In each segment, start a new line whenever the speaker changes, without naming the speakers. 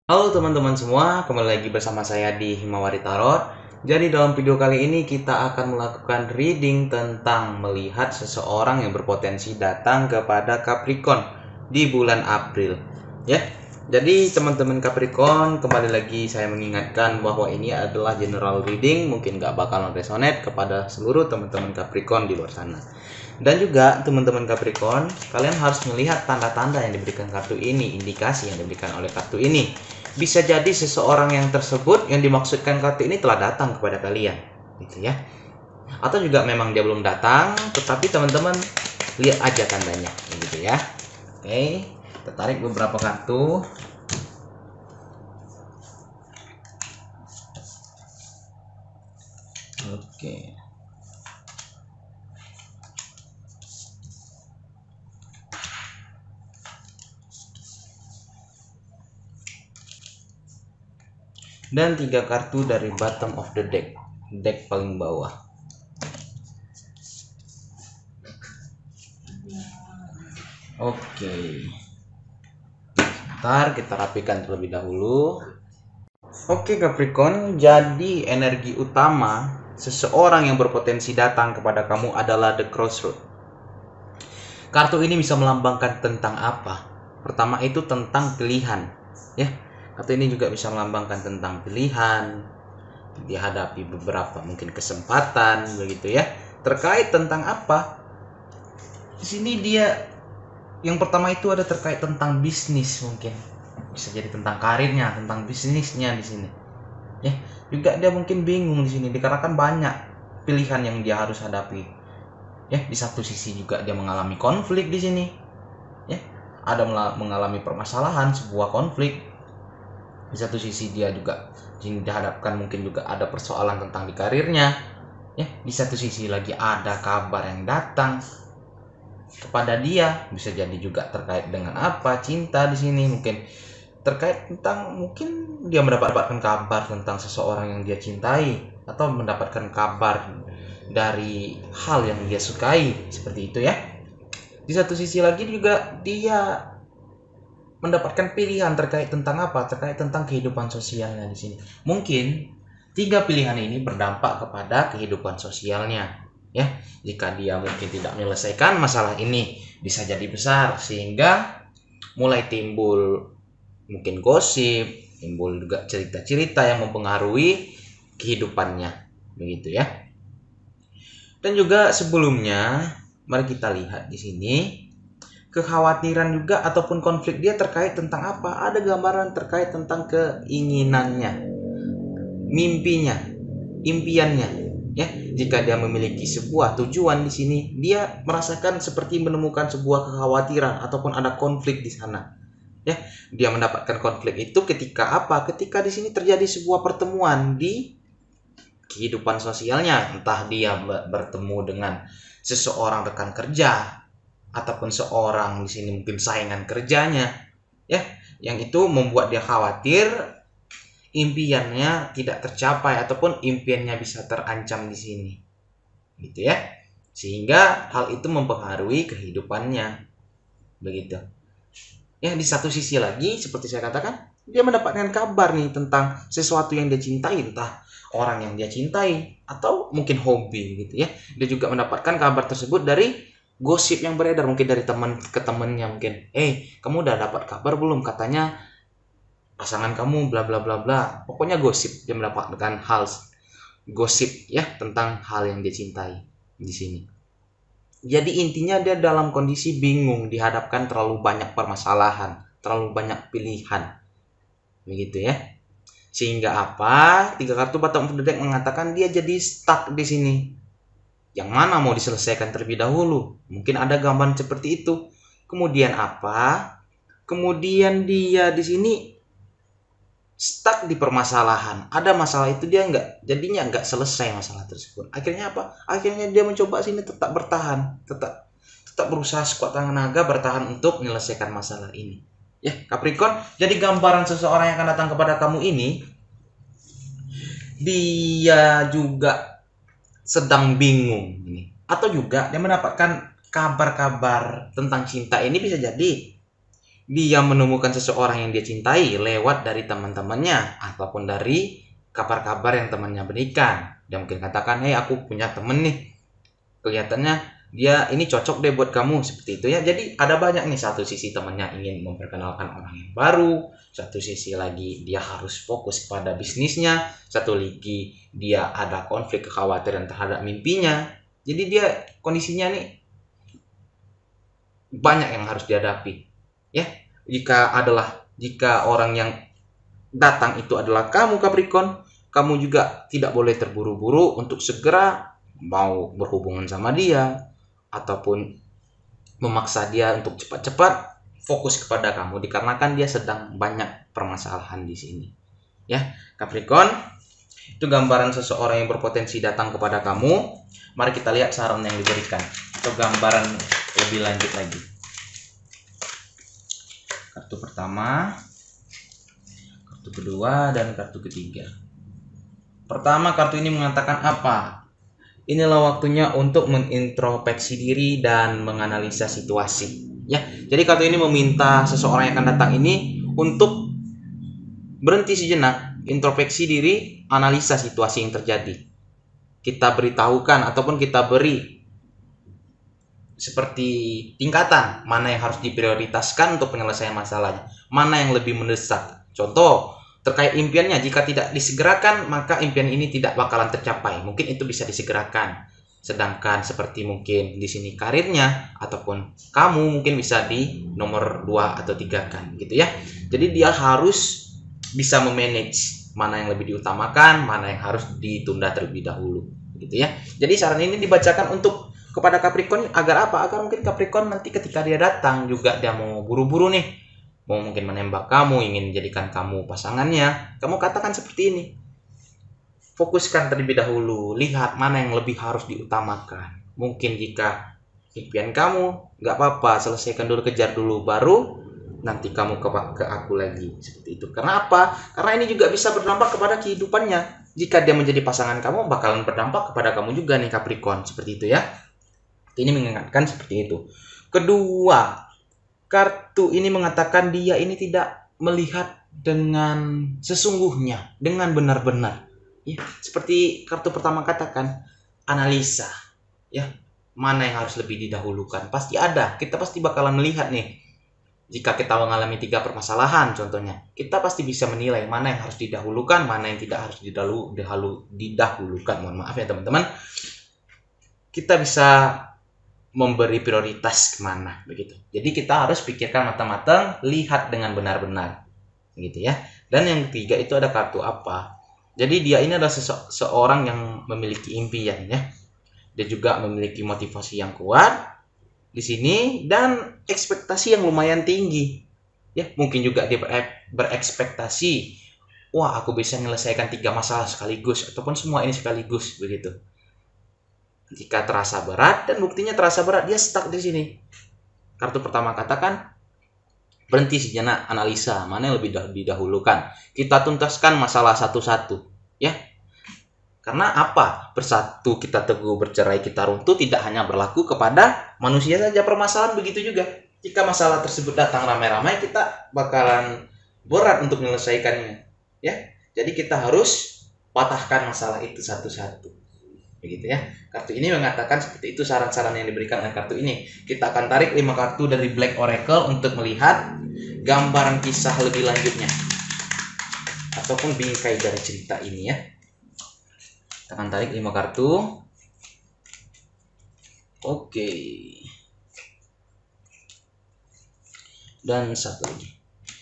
Halo teman-teman semua, kembali lagi bersama saya di Himawari Tarot. Jadi dalam video kali ini kita akan melakukan reading tentang melihat seseorang yang berpotensi datang kepada Capricorn di bulan April. Ya, jadi teman-teman Capricorn, kembali lagi saya mengingatkan bahwa ini adalah general reading, mungkin gak bakalan resonate kepada seluruh teman-teman Capricorn di luar sana. Dan juga teman-teman Capricorn, kalian harus melihat tanda-tanda yang diberikan kartu ini, indikasi yang diberikan oleh kartu ini. Bisa jadi seseorang yang tersebut yang dimaksudkan kartu ini telah datang kepada kalian, gitu ya. Atau juga memang dia belum datang, tetapi teman-teman lihat aja tandanya, gitu ya. Oke, kita tarik beberapa kartu. Oke. Dan 3 kartu dari bottom of the deck paling bawah. Oke, ntar kita rapikan terlebih dahulu. Oke Capricorn, jadi energi utama seseorang yang berpotensi datang kepada kamu adalah The Crossroad. Kartu ini bisa melambangkan tentang apa? Pertama itu tentang pilihan, ya. Kartu ini juga bisa melambangkan tentang pilihan, dihadapi beberapa mungkin kesempatan, begitu ya. Terkait tentang apa? Di sini dia yang pertama itu ada terkait tentang bisnis, mungkin bisa jadi tentang karirnya, tentang bisnisnya di sini. Ya, juga dia mungkin bingung di sini dikarenakan banyak pilihan yang dia harus hadapi. Ya, di satu sisi juga dia mengalami konflik di sini. Ya, ada mengalami permasalahan, sebuah konflik. Di satu sisi dia juga dihadapkan mungkin juga ada persoalan tentang di karirnya. Ya, di satu sisi lagi ada kabar yang datang kepada dia, bisa jadi juga terkait dengan apa, cinta di sini mungkin terkait tentang mungkin dia mendapatkan kabar tentang seseorang yang dia cintai atau mendapatkan kabar dari hal yang dia sukai, seperti itu ya. Di satu sisi lagi juga dia mendapatkan pilihan terkait tentang apa? Terkait tentang kehidupan sosialnya di sini. Mungkin 3 pilihan ini berdampak kepada kehidupan sosialnya. Ya, jika dia mungkin tidak menyelesaikan masalah ini, bisa jadi besar sehingga mulai timbul mungkin gosip, timbul juga cerita-cerita yang mempengaruhi kehidupannya, begitu ya. Dan juga sebelumnya, mari kita lihat di sini kekhawatiran juga ataupun konflik dia terkait tentang apa? Ada gambaran terkait tentang keinginannya, mimpinya, impiannya. Ya, jika dia memiliki sebuah tujuan di sini, dia merasakan seperti menemukan sebuah kekhawatiran ataupun ada konflik di sana. Ya, dia mendapatkan konflik itu ketika apa? Ketika di sini terjadi sebuah pertemuan di kehidupan sosialnya, entah dia bertemu dengan seseorang rekan kerja ataupun seorang di sini mungkin saingan kerjanya, ya, yang itu membuat dia khawatir impiannya tidak tercapai ataupun impiannya bisa terancam di sini, gitu ya, sehingga hal itu mempengaruhi kehidupannya, begitu ya. Di satu sisi lagi seperti saya katakan, dia mendapatkan kabar nih tentang sesuatu yang dia cintai, entah orang yang dia cintai atau mungkin hobi, gitu ya. Dia juga mendapatkan kabar tersebut dari gosip yang beredar, mungkin dari teman ke temannya, mungkin kamu udah dapat kabar belum, katanya pasangan kamu bla bla bla bla, pokoknya gosip. Dia mendapatkan hal gosip ya tentang hal yang dia cintai di sini. Jadi intinya dia dalam kondisi bingung, dihadapkan terlalu banyak permasalahan, terlalu banyak pilihan, begitu ya. Sehingga apa? 3 kartu bottom of the deck mengatakan dia jadi stuck di sini. Yang mana mau diselesaikan terlebih dahulu? Mungkin ada gambaran seperti itu. Kemudian apa? Kemudian dia di sini stuck di permasalahan. Ada masalah itu dia jadinya nggak selesai masalah tersebut. Akhirnya apa? Akhirnya dia mencoba sini tetap bertahan, tetap berusaha sekuat tenaga bertahan untuk menyelesaikan masalah ini. Ya, Capricorn, jadi gambaran seseorang yang akan datang kepada kamu ini, dia juga sedang bingung ini, atau juga dia mendapatkan kabar-kabar tentang cinta ini. Bisa jadi dia menemukan seseorang yang dia cintai lewat dari teman-temannya ataupun dari kabar-kabar yang temannya berikan. Dia mungkin katakan, "Hey, aku punya temen nih, kelihatannya dia ini cocok deh buat kamu," seperti itu ya. Jadi ada banyak nih, satu sisi temannya ingin memperkenalkan orang yang baru, satu sisi lagi dia harus fokus pada bisnisnya, satu lagi dia ada konflik kekhawatiran terhadap mimpinya. Jadi dia kondisinya nih banyak yang harus dihadapi ya. Jika orang yang datang itu adalah kamu Capricorn, kamu juga tidak boleh terburu-buru untuk segera mau berhubungan sama dia ataupun memaksa dia untuk cepat-cepat fokus kepada kamu, dikarenakan dia sedang banyak permasalahan di sini ya Capricorn. Itu gambaran seseorang yang berpotensi datang kepada kamu. Mari kita lihat saran yang diberikan atau gambaran lebih lanjut lagi. Kartu pertama, kartu kedua, dan kartu ketiga. Pertama, kartu ini mengatakan apa? Inilah waktunya untuk mengintrospeksi diri dan menganalisa situasi. Ya, jadi kartu ini meminta seseorang yang akan datang ini untuk berhenti sejenak, introspeksi diri, analisa situasi yang terjadi. Kita beritahukan ataupun kita beri seperti tingkatan mana yang harus diprioritaskan untuk penyelesaian masalahnya, mana yang lebih mendesak. Contoh, terkait impiannya, jika tidak disegerakan maka impian ini tidak bakalan tercapai. Mungkin itu bisa disegerakan. Sedangkan seperti mungkin di sini karirnya ataupun kamu mungkin bisa di nomor 2 atau 3 kan gitu ya. Jadi dia harus bisa memanage mana yang lebih diutamakan, mana yang harus ditunda terlebih dahulu gitu ya. Jadi saran ini dibacakan untuk kepada Capricorn agar apa? Agar mungkin Capricorn nanti ketika dia datang juga dia mau buru-buru nih, mau mungkin menembak kamu, ingin menjadikan kamu pasangannya, kamu katakan seperti ini. Fokuskan terlebih dahulu, lihat mana yang lebih harus diutamakan. Mungkin jika impian kamu, nggak apa-apa, selesaikan dulu, kejar dulu, baru nanti kamu ke aku lagi. Seperti itu. Karena apa? Karena ini juga bisa berdampak kepada kehidupannya. Jika dia menjadi pasangan kamu, bakalan berdampak kepada kamu juga nih Capricorn. Seperti itu ya. Ini mengingatkan seperti itu. Kedua, kartu ini mengatakan dia ini tidak melihat dengan sesungguhnya, dengan benar-benar. Ya, seperti kartu pertama katakan, analisa. Ya, mana yang harus lebih didahulukan? Pasti ada. Kita pasti bakalan melihat nih. Jika kita mengalami 3 permasalahan contohnya, kita pasti bisa menilai mana yang harus didahulukan, mana yang tidak harus didahulukan. Mohon maaf ya teman-teman. Kita bisa memberi prioritas kemana begitu. Jadi kita harus pikirkan matang-matang, lihat dengan benar-benar gitu ya. Dan yang ketiga itu ada kartu apa? Jadi dia ini adalah seorang yang memiliki impian ya. Dia juga memiliki motivasi yang kuat di sini dan ekspektasi yang lumayan tinggi. Ya, mungkin juga dia berekspektasi, wah aku bisa menyelesaikan 3 masalah sekaligus ataupun semua ini sekaligus begitu. Jika terasa berat, dan buktinya terasa berat, dia stuck di sini. Kartu pertama katakan berhenti sejenak, analisa mana yang lebih didahulukan. Kita tuntaskan masalah satu-satu, ya. Karena apa? Bersatu kita teguh, bercerai kita runtuh tidak hanya berlaku kepada manusia saja. Permasalahan begitu juga. Jika masalah tersebut datang ramai-ramai, kita bakalan berat untuk menyelesaikannya, ya. Jadi kita harus patahkan masalah itu satu-satu. Begitu ya. Kartu ini mengatakan seperti itu saran-saran yang diberikan oleh kartu ini. Kita akan tarik 5 kartu dari Black Oracle untuk melihat gambaran kisah lebih lanjutnya ataupun bingkai dari cerita ini ya. Kita akan tarik 5 kartu. Oke. Dan satu lagi.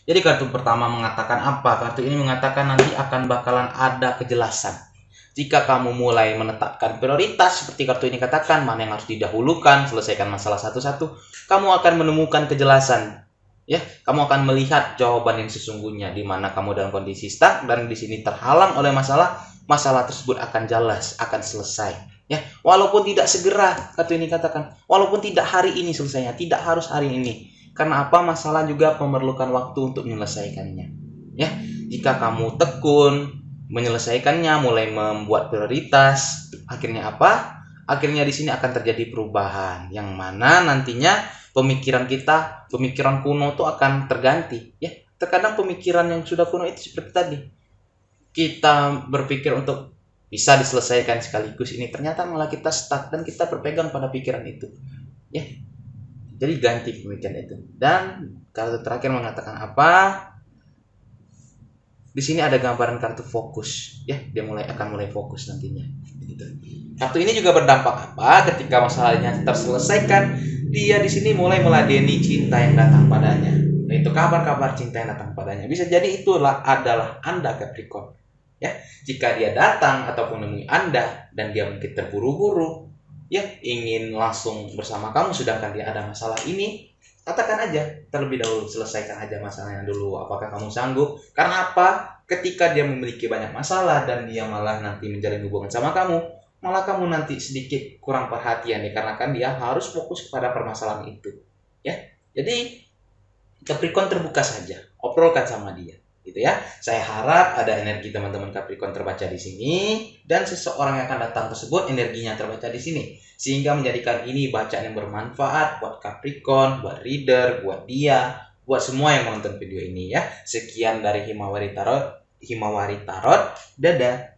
Jadi kartu pertama mengatakan apa? Kartu ini mengatakan nanti akan bakalan ada kejelasan. Jika kamu mulai menetapkan prioritas, seperti kartu ini katakan, mana yang harus didahulukan, selesaikan masalah satu-satu, kamu akan menemukan kejelasan. Ya, kamu akan melihat jawaban yang sesungguhnya, di mana kamu dalam kondisi stuck dan di sini terhalang oleh masalah tersebut akan jelas, akan selesai. Ya, walaupun tidak segera, kartu ini katakan, walaupun tidak hari ini selesainya, tidak harus hari ini. Karena apa? Masalah juga memerlukan waktu untuk menyelesaikannya. Ya, jika kamu tekun menyelesaikannya, mulai membuat prioritas, akhirnya apa? Akhirnya di sini akan terjadi perubahan yang mana nantinya pemikiran kita, pemikiran kuno tuh akan terganti ya. Terkadang pemikiran yang sudah kuno itu seperti tadi, kita berpikir untuk bisa diselesaikan sekaligus ini, ternyata malah kita stuck dan kita berpegang pada pikiran itu ya. Jadi ganti pemikiran itu. Dan kartu terakhir mengatakan apa? Di sini ada gambaran kartu fokus ya, dia akan mulai fokus nantinya gitu. Kartu ini juga berdampak apa? Ketika masalahnya terselesaikan, dia di sini mulai meladeni cinta yang datang padanya. Itu kabar-kabar cinta yang datang padanya. Bisa jadi itulah adalah Anda, Capricorn. Ya, jika dia datang ataupun menemui Anda dan dia mungkin terburu-buru, ya ingin langsung bersama kamu sedangkan dia ada masalah ini, katakan aja terlebih dahulu, selesaikan aja masalahnya dulu. Apakah kamu sanggup? Karena apa? Ketika dia memiliki banyak masalah dan dia malah nanti menjalin hubungan sama kamu, malah kamu nanti sedikit kurang perhatian dikarenakan dia harus fokus kepada permasalahan itu. Ya, jadi Capricorn terbuka saja, obrolkan sama dia, gitu ya. Saya harap ada energi teman-teman Capricorn terbaca di sini, dan seseorang yang akan datang tersebut energinya terbaca di sini, sehingga menjadikan ini bacaan yang bermanfaat buat Capricorn, buat reader, buat dia, buat semua yang menonton video ini ya. Sekian dari Himawari Tarot. Dadah.